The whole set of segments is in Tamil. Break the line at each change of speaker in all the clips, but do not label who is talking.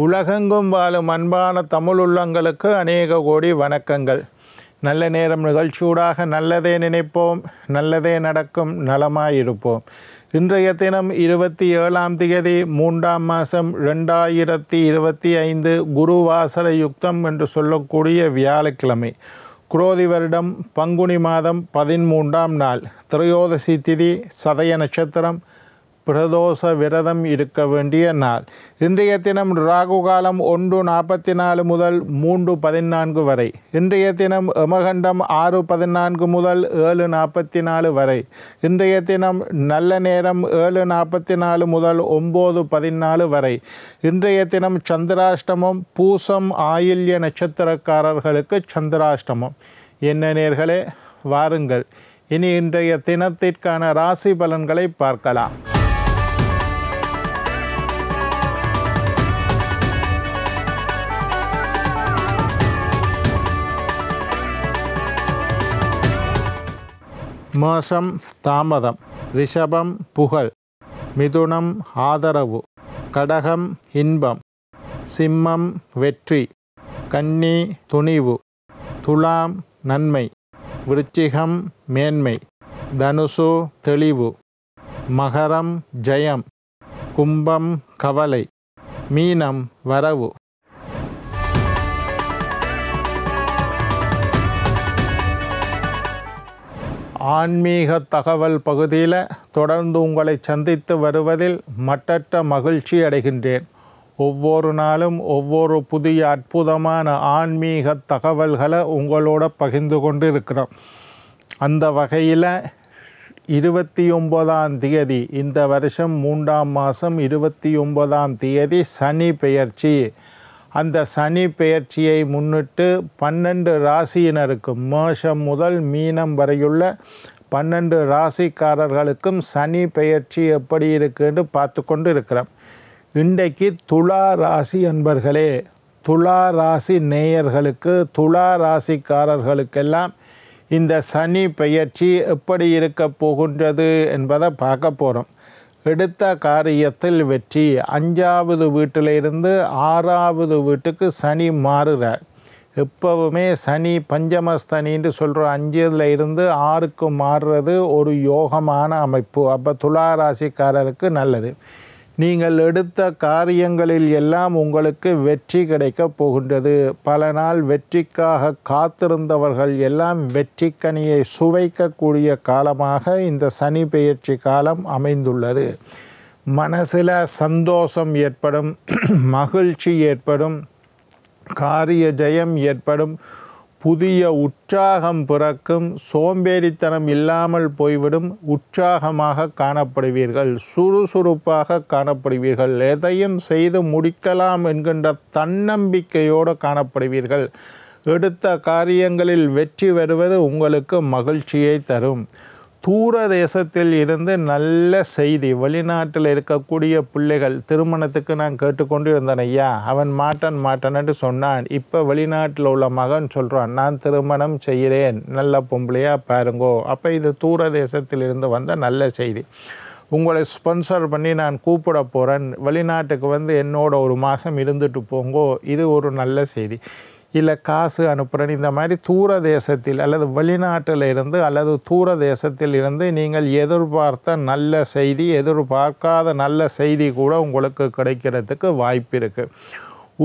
உலகெங்கும் வாழும் அன்பான தமிழ் உள்ளங்களுக்கு அநேக கோடி வணக்கங்கள். நல்ல நேரம் நிகழ்ச்சியூடாக நல்லதே நினைப்போம், நல்லதே நடக்கும், நலமாயிருப்போம். இன்றைய தினம் 27ஆம் தேதி 3ஆம் மாதம் 2025 குருவாசர யுக்தம் என்று சொல்லக்கூடிய வியாழக்கிழமை. குரோதி வருடம் பங்குனி மாதம் 13ஆம் நாள். திரையோதசி திதி, சதய நட்சத்திரம், பிரதோஷ விரதம் இருக்க வேண்டிய நாள். இன்றைய தினம் ராகு காலம் 1:44 முதல் 3:14 வரை. இன்றைய தினம் யமகண்டம் 6:14 முதல் 7:44 வரை. இன்றைய தினம் நல்ல நேரம் 7:44 முதல் 9:14 வரை. இன்றைய தினம் சந்திராஷ்டமம். பூசம் ஆயில்ய நட்சத்திரக்காரர்களுக்கு சந்திராஷ்டமம். என்ன நேர்களே, வாருங்கள் இனி இன்றைய தினத்திற்கான ராசி பலன்களை பார்க்கலாம். மேஷம் தாமதம், ரிஷபம் புகழ், மிதுனம் ஆதரவு, கடகம் இன்பம், சிம்மம் வெற்றி, கன்னி துணிவு, துலாம் நன்மை, விருச்சிகம் மேன்மை, தனுசு தெளிவு, மகரம் ஜெயம், கும்பம் கவலை, மீனம் வரவு. ஆன்மீக தகவல் பகுதியில் தொடர்ந்து உங்களை சந்தித்து வருவதில் மட்டற்ற மகிழ்ச்சி அடைகின்றேன். ஒவ்வொரு நாளும் ஒவ்வொரு புதிய அற்புதமான ஆன்மீக தகவல்களை உங்களோட பகிர்ந்து கொண்டு இருக்கிறோம். அந்த வகையில் 29ஆம் தேதி, இந்த வருஷம் 3ஆம் மாதம் 29ஆம் தேதி சனி பெயர்ச்சி. அந்த சனி பெயர்ச்சியை முன்னிட்டு 12 ராசியினருக்கும், மேஷம் முதல் மீனம் வரையுள்ள 12 ராசிக்காரர்களுக்கும் சனி பெயர்ச்சி எப்படி இருக்குன்னு பார்த்து கொண்டு இருக்கிறோம். இன்றைக்கு துலா ராசி அன்பர்களே, துலா ராசி நேயர்களுக்கு, துலா ராசிக்காரர்களுக்கெல்லாம் இந்த சனி பெயர்ச்சி எப்படி இருக்க போகின்றது என்பதை பார்க்க போகிறோம். எடுத்த காரியத்தில் வெற்றி. 5வது வீட்டிலிருந்து 6வது வீட்டுக்கு சனி மாறுறார். எப்போவுமே சனி பஞ்சமஸ்தனின்னு சொல்கிறோம். 5ல் இருந்து 6க்கு மாறுறது ஒரு யோகமான அமைப்பு. அப்போ துளாராசிக்காரருக்கு நல்லது. நீங்கள் எடுத்த காரியங்களில் எல்லாம் உங்களுக்கு வெற்றி கிடைக்கப் போகின்றது. பல நாள் வெற்றிக்காக காத்திருந்தவர்கள் எல்லாம் வெற்றிக்கனியை சுவைக்கக்கூடிய காலமாக இந்த சனி பெயர்ச்சி காலம் அமைந்துள்ளது. மனசில் சந்தோஷம் ஏற்படும், மகிழ்ச்சி ஏற்படும், காரிய ஜெயம் ஏற்படும், புதிய உற்சாகம் பிறக்கும், சோம்பேறித்தனம் இல்லாமல் போய்விடும், உற்சாகமாக காணப்படுவீர்கள், சுறுசுறுப்பாக காணப்படுவீர்கள், எதையும் செய்து முடிக்கலாம் என்கின்ற தன்னம்பிக்கையோடு காணப்படுவீர்கள். எடுத்த காரியங்களில் வெற்றி வருவது உங்களுக்கு மகிழ்ச்சியை தரும். தூர தேசத்தில் இருந்து நல்ல செய்தி. வெளிநாட்டில் இருக்கக்கூடிய பிள்ளைகள், திருமணத்துக்கு நான் கேட்டுக்கொண்டு இருந்தேன், ஐயா அவன் மாட்டன்னு சொன்னான். இப்போ வெளிநாட்டில் உள்ள மகன் சொல்கிறான், நான் திருமணம் செய்கிறேன், நல்ல பொம்பளையா பாருங்கோ. அப்போ இது தூர தேசத்தில் இருந்து வந்த நல்ல செய்தி. உங்களை ஸ்பான்சர் பண்ணி நான் கூப்பிட போகிறேன், வெளிநாட்டுக்கு என்னோட ஒரு மாதம் இருந்துட்டு போங்கோ. இது ஒரு நல்ல செய்தி. இல்லை காசு அனுப்புகிறேன். இந்த மாதிரி தூர தேசத்தில் அல்லது வெளிநாட்டில் இருந்து அல்லது தூர தேசத்தில் இருந்து நீங்கள் எதிர்பார்த்த நல்ல செய்தி, எதிர்பார்க்காத நல்ல செய்தி கூட உங்களுக்கு கிடைக்கிறதுக்கு வாய்ப்பு இருக்குது.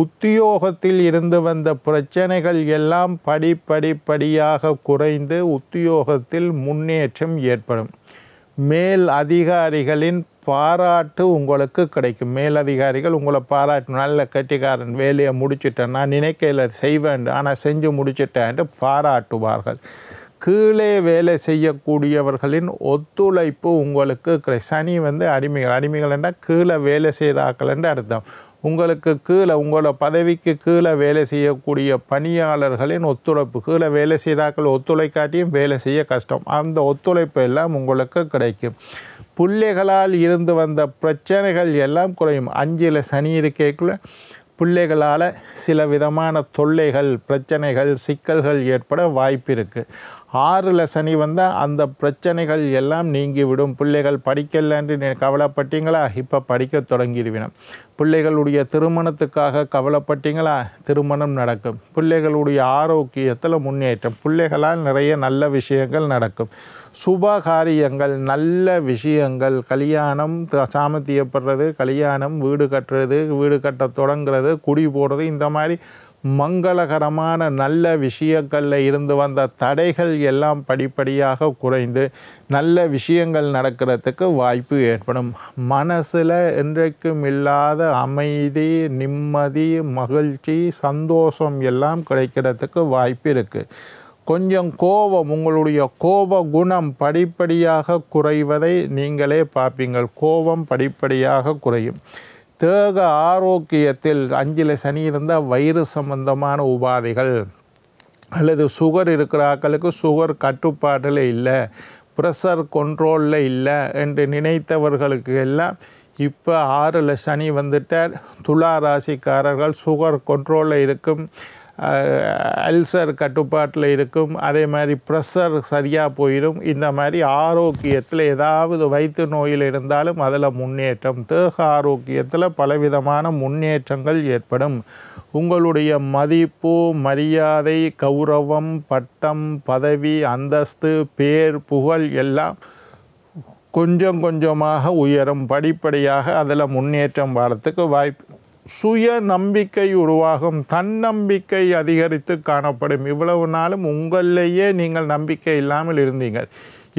உத்தியோகத்தில் இருந்து வந்த பிரச்சனைகள் எல்லாம் படிப்படியாக குறைந்து உத்தியோகத்தில் முன்னேற்றம் ஏற்படும். மேல் அதிகாரிகளின் பாராட்டு உங்களுக்கு கிடைக்கும். மேலதிகாரிகள் உங்களை பாராட்டணும், நல்ல கட்டிக்காரன், வேலையை முடிச்சுட்டேன், நான் நினைக்கையில் செய்வேன், ஆனால் செஞ்சு முடிச்சிட்டேன்ட்டு பாராட்டுவார்கள். கீழே வேலை செய்யக்கூடியவர்களின் ஒத்துழைப்பு உங்களுக்கு சனி அடிமைகள் என்றால் கீழே வேலை செய்கிறார்கள்னு அர்த்தம். உங்களுக்கு கீழே, உங்களோட பதவிக்கு கீழே வேலை செய்யக்கூடிய பணியாளர்களின் ஒத்துழைப்பு, கீழே வேலை செய்கிறார்கள் ஒத்துழைக்காட்டியும் வேலை செய்ய கஷ்டம், அந்த ஒத்துழைப்பு எல்லாம் உங்களுக்கு கிடைக்கும். பிள்ளைகளால் இருந்து வந்த பிரச்சனைகள் எல்லாம் குறையும். 5ல் சனி இருக்கைக்குள்ள பிள்ளைகளால் சில விதமான தொல்லைகள், பிரச்சனைகள், சிக்கல்கள் ஏற்பட வாய்ப்பு இருக்குது. 6ல் சனி வந்தால் அந்த பிரச்சனைகள் எல்லாம் நீங்கிவிடும். பிள்ளைகள் படிக்கலன்னு கவலைப்பட்டீங்களா, இப்போ படிக்க தொடங்கிடுவினோம். பிள்ளைகளுடைய திருமணத்துக்காக கவலைப்பட்டீங்களா? திருமணம் நடக்கும். பிள்ளைகளுடைய ஆரோக்கியத்தில் முன்னேற்றம், பிள்ளைகளால் நிறைய நல்ல விஷயங்கள் நடக்கும். சுபகாரியங்கள், நல்ல விஷயங்கள், கல்யாணம், சாமத்தியப்படுறது, கல்யாணம், வீடு கட்டுறது, வீடு கட்ட தொடங்குறது, குடி போடுறது, இந்த மாதிரி மங்களகரமான நல்ல விஷயங்களில் இருந்து வந்த தடைகள் எல்லாம் படிப்படியாக குறைந்து நல்ல விஷயங்கள் நடக்கிறதுக்கு வாய்ப்பு ஏற்படும். மனசில் என்றைக்கும் இல்லாத அமைதி, நிம்மதி, மகிழ்ச்சி, சந்தோஷம் எல்லாம் கிடைக்கிறதுக்கு வாய்ப்பு இருக்குது. கொஞ்சம் கோபம், உங்களுடைய கோப குணம் படிப்படியாக குறைவதை நீங்களே பார்ப்பீங்கள். கோபம் படிப்படியாக குறையும். தேக ஆரோக்கியத்தில் 5ல் சனி இருந்தால் வயிறு சம்பந்தமான உபாதைகள் அல்லது சுகர் இருக்கிற ஆட்களுக்கு சுகர் கட்டுப்பாட்டில் இல்லை, ப்ரெஷர் கண்ட்ரோலில் இல்லை என்று நினைத்தவர்களுக்கு எல்லாம் இப்போ 6ல் சனி வந்துட்டால் துலா ராசிக்காரர்கள் சுகர் கண்ட்ரோலில் இருக்கும், அல்சர் கட்டுப்பாட்டில் இருக்கும், அதே மாதிரி ப்ரெஷர் சரியாக போயிடும். இந்த மாதிரி ஆரோக்கியத்தில் ஏதாவது வயிற்று நோயில் இருந்தாலும் அதில் முன்னேற்றம், தேக ஆரோக்கியத்தில் பலவிதமான முன்னேற்றங்கள் ஏற்படும். உங்களுடைய மதிப்பு, மரியாதை, கௌரவம், பட்டம், பதவி, அந்தஸ்து, பேர், புகழ் எல்லாம் கொஞ்சம் கொஞ்சமாக உயரும். படிப்படியாக அதில் முன்னேற்றம் வரத்துக்கு வாய்ப்பு. சுய நம்பிக்கை உருவாகும், தன்னம்பிக்கை அதிகரித்து காணப்படும். இவ்வளவு நாளும் உங்களிலேயே நீங்கள் நம்பிக்கை இல்லாமல் இருந்தீங்க.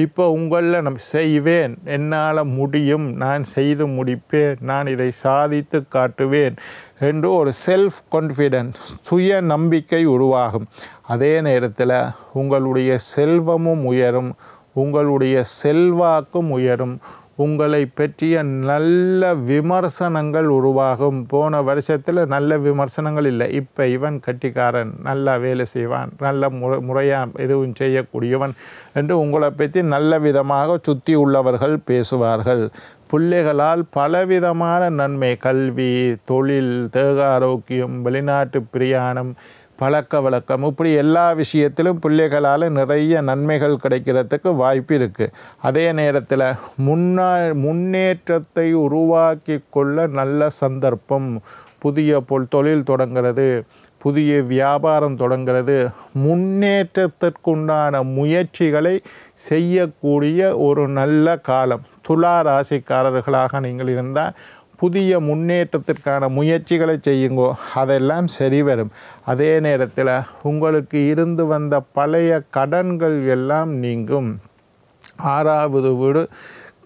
இப்போ உங்களில் செய்வேன், என்னால் முடியும், நான் செய்து முடிப்பேன், நான் இதை சாதித்து காட்டுவேன் என்று ஒரு செல்ஃப் கான்ஃபிடென்ஸ், சுய நம்பிக்கை உருவாகும். அதே நேரத்தில் உங்களுடைய செல்வமும் உயரும், உங்களுடைய செல்வாக்கும் உயரும், உங்களை பற்றிய நல்ல விமர்சனங்கள் உருவாகும். போன வருஷத்தில் நல்ல விமர்சனங்கள் இல்லை, இப்போ இவன் கட்டிக்காரன், நல்லா வேலை செய்வான், நல்ல முறையாக எதுவும் செய்யக்கூடியவன் என்று உங்களை பற்றி நல்ல விதமாக சுற்றி உள்ளவர்கள் பேசுவார்கள். பிள்ளைகளால் பலவிதமான நன்மை, கல்வி, தொழில், தேக ஆரோக்கியம், வெளிநாட்டு பிரயாணம், பழக்க வழக்கம், இப்படி எல்லா விஷயத்திலும் பிள்ளைகளால் நிறைய நன்மைகள் கிடைக்கிறதுக்கு வாய்ப்பு இருக்குது. அதே நேரத்தில் முன்னேற்றத்தை உருவாக்கி கொள்ள நல்ல சந்தர்ப்பம். புதிய தொழில் தொடங்கிறது, புதிய வியாபாரம் தொடங்கிறது, முன்னேற்றத்திற்குண்டான முயற்சிகளை செய்யக்கூடிய ஒரு நல்ல காலம். துலா ராசிக்காரர்களாக நீங்கள் இருந்தால் புதிய முன்னேற்றத்திற்கான முயற்சிகளை செய்யுங்கோ, அதெல்லாம் சரி வரும். அதே நேரத்தில் உங்களுக்கு இருந்து வந்த பழைய கடன்கள் எல்லாம் நீங்கும். 6வது வீடு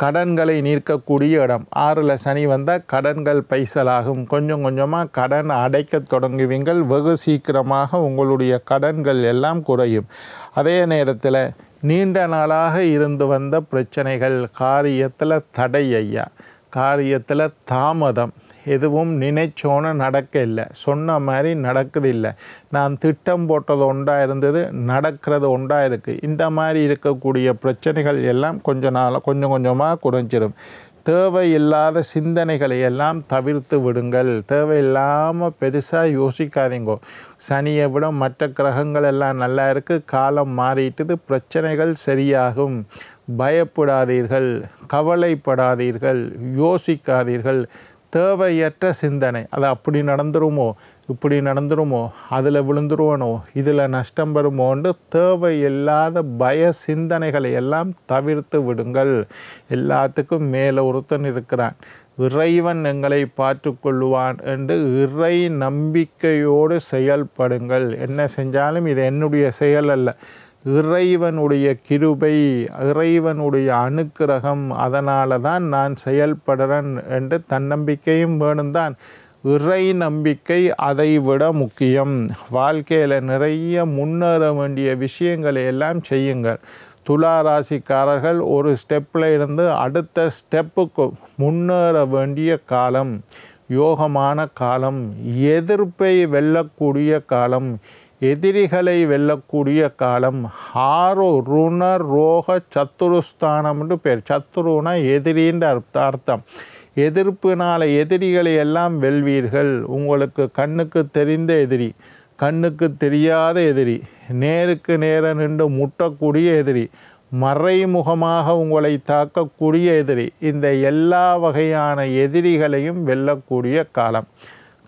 கடன்களை நீக்கக்கூடிய இடம். 6ல் சனி வந்தால் கடன்கள் பைசலாகும். கொஞ்சம் கொஞ்சமாக கடன் அடைக்க தொடங்குவீங்கள். வெகு சீக்கிரமாக உங்களுடைய கடன்கள் எல்லாம் குறையும். அதே நேரத்தில் நீண்ட நாளாக இருந்து வந்த பிரச்சனைகள், காரியத்தில் தடை, காரியத்தில் தாமதம், எதுவும் நினைச்சோன்னு நடக்க இல்லை, சொன்ன மாதிரி நடக்குது இல்லை, நான் திட்டம் போட்டது ஒன்றாக இருந்தது, நடக்கிறது ஒன்றாக இருக்குது. இந்த மாதிரி இருக்கக்கூடிய பிரச்சனைகள் எல்லாம் கொஞ்சம் கொஞ்சமாக குறைஞ்சிடும். தேவையில்லாத சிந்தனைகளை எல்லாம் தவிர்த்து விடுங்கள். தேவையில்லாமல் பெருசாக யோசிக்காதீங்கோ. சனியை விட மற்ற கிரகங்கள் எல்லாம் நல்லா இருக்குது, காலம் மாறிட்டுது, பிரச்சனைகள் சரியாகும். பயப்படாதீர்கள், கவலைப்படாதீர்கள், யோசிக்காதீர்கள். தேவையற்ற சிந்தனை, அது அப்படி நடந்துருமோ, இப்படி நடந்துருமோ, அதில் விழுந்துருவனோ, இதில் நஷ்டம் வருமோன்னு தேவையில்லாத பய சிந்தனைகளை எல்லாம் தவிர்த்து விடுங்கள். எல்லாத்துக்கும் மேலே ஒருத்தன் இருக்கிறான், இறைவன் எங்களை பார்த்து கொள்ளுவான் என்று இறை நம்பிக்கையோடு செயல்படுங்கள். என்ன செஞ்சாலும் இது என்னுடைய செயல் அல்ல, இறைவனுடைய கிருபை, இறைவனுடைய அனுக்கிரகம், அதனால தான் நான் செயல்படுறேன் என்று தன்னம்பிக்கையும் வேணும்தான். இறை நம்பிக்கை அதை விட முக்கியம். வாழ்க்கையில் நிறைய முன்னேற வேண்டிய விஷயங்களை எல்லாம் செய்யுங்கள். துலா ராசிக்காரர்கள் ஒரு ஸ்டெப்பில் இருந்து அடுத்த ஸ்டெப்புக்கு முன்னேற வேண்டிய காலம், யோகமான காலம், எதிர்ப்பை வெல்லக்கூடிய காலம், எதிரிகளை வெல்லக்கூடிய காலம். ருண ரோக சத்துருஸ்தானம் என்று பேர். சத்துருனா எதிரின்ற அர்த்தம். எதிர்ப்பினால் எதிரிகளை எல்லாம் வெல்வீர்கள். உங்களுக்கு கண்ணுக்கு தெரிந்த எதிரி, கண்ணுக்கு தெரியாத எதிரி, நேருக்கு நேர நின்று முட்டக்கூடிய எதிரி, மறைமுகமாக உங்களை தாக்கக்கூடிய எதிரி, இந்த எல்லா வகையான எதிரிகளையும் வெல்லக்கூடிய காலம்.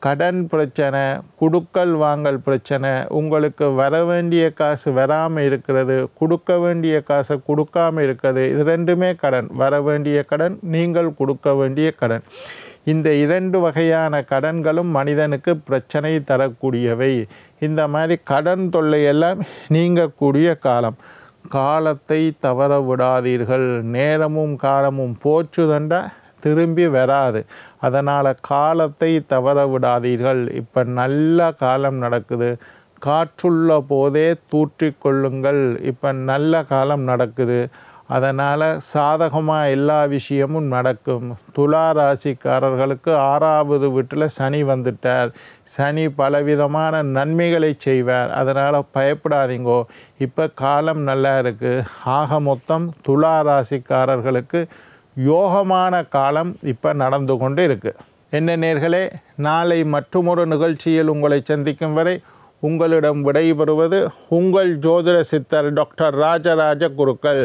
கடன் பிரச்சனை, குடுக்கல் வாங்கல் பிரச்சனை, உங்களுக்கு வர வேண்டிய காசு வராமல் இருக்கிறது, கொடுக்க வேண்டிய காசை கொடுக்காமல் இருக்கிறது, இது ரெண்டுமே கடன். வர வேண்டிய கடன், நீங்கள் கொடுக்க வேண்டிய கடன். இந்த 2 வகையான கடன்களும் மனிதனுக்கு பிரச்சனை தரக்கூடியவை. இந்த மாதிரி கடன் தொல்லையெல்லாம் நீங்கக்கூடிய காலம். காலத்தை தவற விடாதீர்கள். நேரமும் காலமும் போச்சுதண்டா திரும்பி வராது. அதனால் காலத்தை தவற விடாதீர்கள். இப்போ நல்ல காலம் நடக்குது. காற்றுள்ள போதே தூற்றிக்கொள்ளுங்கள். இப்போ நல்ல காலம் நடக்குது. அதனால் சாதகமாக எல்லா விஷயமும் நடக்கும். துலா ராசிக்காரர்களுக்கு 6வது வீட்டில் சனி வந்துட்டார். சனி பலவிதமான நன்மைகளை செய்வார். அதனால் பயப்படாதீங்கோ. இப்போ காலம் நல்லா இருக்குது. ஆக மொத்தம் துலா ராசிக்காரர்களுக்கு யோகமான காலம் இப்போ நடந்து கொண்டு இருக்குது. என்ன நேர்களே, நாளை மற்றுமொரு நிகழ்ச்சியில் உங்களை சந்திக்கும் வரை உங்களிடம் விடைபெறுவது உங்கள் ஜோதிட சித்தர் டாக்டர் ராஜராஜ குருக்கள்.